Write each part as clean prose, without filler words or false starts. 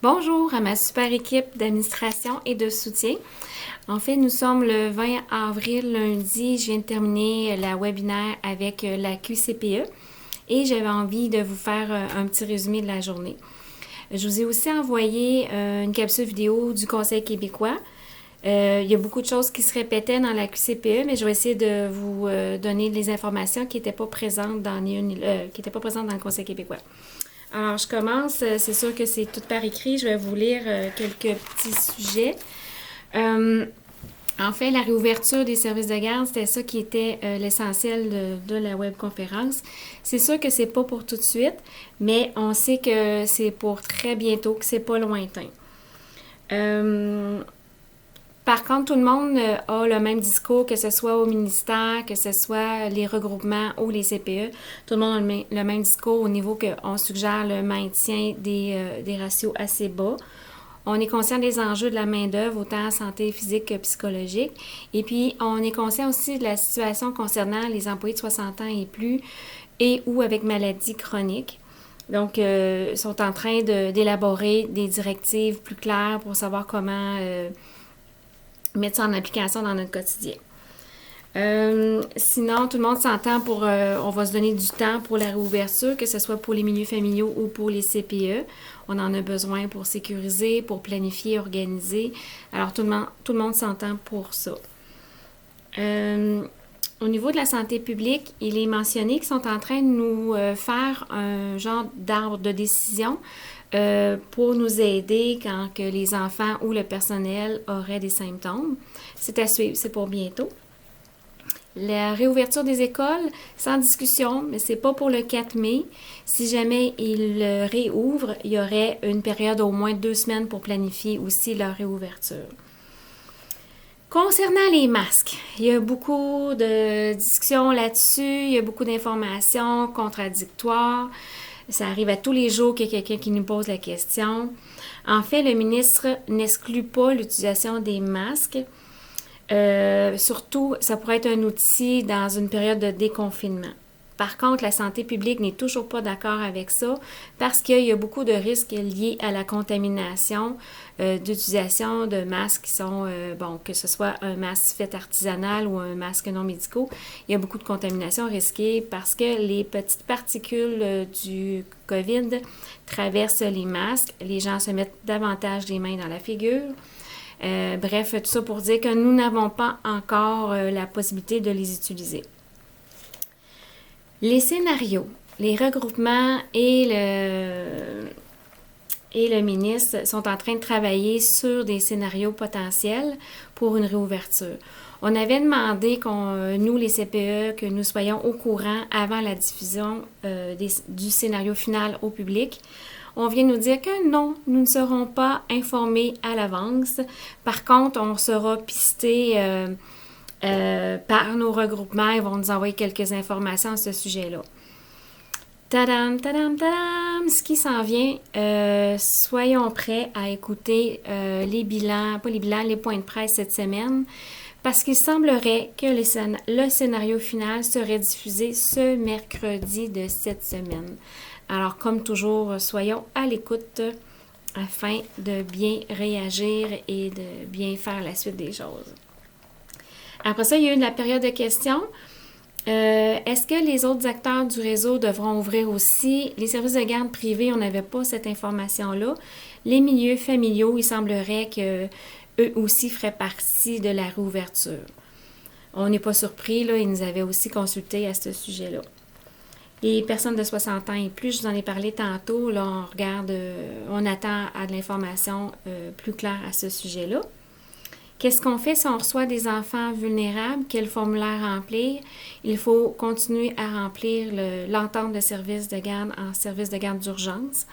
Bonjour à ma super équipe d'administration et de soutien. En fait, nous sommes le 20 avril, lundi. Je viens de terminer la webinaire avec la QCPE et j'avais envie de vous faire un petit résumé de la journée. Je vous ai aussi envoyé une capsule vidéo du Conseil québécois. Il y a beaucoup de choses qui se répétaient dans la QCPE, mais je vais essayer de vous donner les informations qui n'étaient pas présentes dans le Conseil québécois. Alors, je commence. C'est sûr que c'est tout par écrit. Je vais vous lire quelques petits sujets. En fait, la réouverture des services de garde, c'était ça qui était l'essentiel de la webconférence. C'est sûr que c'est pas pour tout de suite, mais on sait que c'est pour très bientôt, que c'est pas lointain. Par contre, tout le monde a le même discours, que ce soit au ministère, que ce soit les regroupements ou les CPE. Tout le monde a le même discours au niveau qu'on suggère le maintien des ratios assez bas. On est conscient des enjeux de la main-d'œuvre, autant en santé physique que psychologique. Et puis, on est conscient aussi de la situation concernant les employés de 60 ans et plus et ou avec maladies chroniques. Donc, ils sont en train d'élaborer des directives plus claires pour savoir comment mettre ça en application dans notre quotidien. Sinon, tout le monde s'entend on va se donner du temps pour la réouverture, que ce soit pour les milieux familiaux ou pour les CPE. On en a besoin pour sécuriser, pour planifier, organiser. Alors, tout le monde s'entend pour ça. Au niveau de la santé publique, il est mentionné qu'ils sont en train de nous faire un genre d'arbre de décision pour nous aider quand que les enfants ou le personnel auraient des symptômes. C'est à suivre, c'est pour bientôt. La réouverture des écoles, sans discussion, mais c'est pas pour le 4 mai. Si jamais ils réouvrent, il y aurait une période d'au moins 2 semaines pour planifier aussi leur réouverture. Concernant les masques, il y a beaucoup de discussions là-dessus, il y a beaucoup d'informations contradictoires. Ça arrive à tous les jours qu'il y a quelqu'un qui nous pose la question. En fait, le ministre n'exclut pas l'utilisation des masques. Surtout, ça pourrait être un outil dans une période de déconfinement. Par contre, la santé publique n'est toujours pas d'accord avec ça parce qu'il y a beaucoup de risques liés à la contamination d'utilisation de masques qui sont, que ce soit un masque fait artisanal ou un masque non médicaux. Il y a beaucoup de contamination risquée parce que les petites particules du COVID traversent les masques. Les gens se mettent davantage les mains dans la figure. Bref, tout ça pour dire que nous n'avons pas encore la possibilité de les utiliser. Les scénarios, les regroupements et le ministre sont en train de travailler sur des scénarios potentiels pour une réouverture. On avait demandé nous, les CPE, que nous soyons au courant avant la diffusion du scénario final au public. On vient nous dire que non, nous ne serons pas informés à l'avance. Par contre, on sera pisté par nos regroupements. Ils vont nous envoyer quelques informations à ce sujet-là. Tadam, tadam, tadam! Ce qui s'en vient, soyons prêts à écouter les points de presse cette semaine, parce qu'il semblerait que le scénario final serait diffusé ce mercredi de cette semaine. Alors, comme toujours, soyons à l'écoute afin de bien réagir et de bien faire la suite des choses. Après ça, il y a eu la période de questions. Est-ce que les autres acteurs du réseau devront ouvrir aussi? Les services de garde privés, on n'avait pas cette information-là. Les milieux familiaux, il semblerait qu'eux aussi feraient partie de la réouverture. On n'est pas surpris, là, ils nous avaient aussi consulté à ce sujet-là. Les personnes de 60 ans et plus, je vous en ai parlé tantôt, là, on attend à de l'information plus claire à ce sujet-là. Qu'est-ce qu'on fait si on reçoit des enfants vulnérables? Quel formulaire remplir? Il faut continuer à remplir l'entente de service de garde en service de garde d'urgence.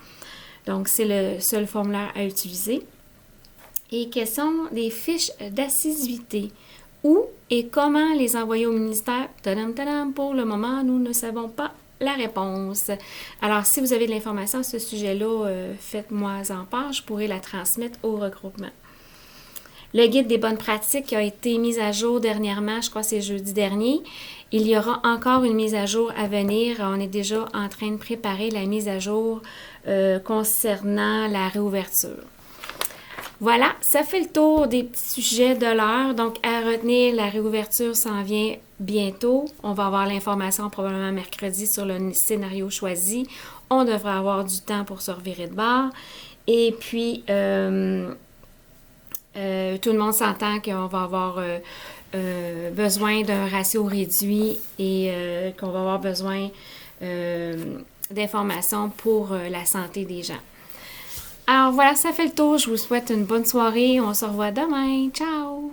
Donc, c'est le seul formulaire à utiliser. Et quelles sont les fiches d'assiduité? Où et comment les envoyer au ministère? Tadam, tadam, pour le moment, nous ne savons pas la réponse. Alors, si vous avez de l'information à ce sujet-là, faites-moi en part, je pourrai la transmettre au regroupement. Le guide des bonnes pratiques a été mis à jour dernièrement, je crois que c'est jeudi dernier. Il y aura encore une mise à jour à venir. On est déjà en train de préparer la mise à jour concernant la réouverture. Voilà, ça fait le tour des petits sujets de l'heure. Donc, à retenir, la réouverture s'en vient bientôt. On va avoir l'information probablement mercredi sur le scénario choisi. On devrait avoir du temps pour se revirer de bord. Et puis, tout le monde s'entend qu'on va avoir besoin d'un ratio réduit et qu'on va avoir besoin d'informations pour la santé des gens. Alors voilà, ça fait le tour. Je vous souhaite une bonne soirée. On se revoit demain. Ciao!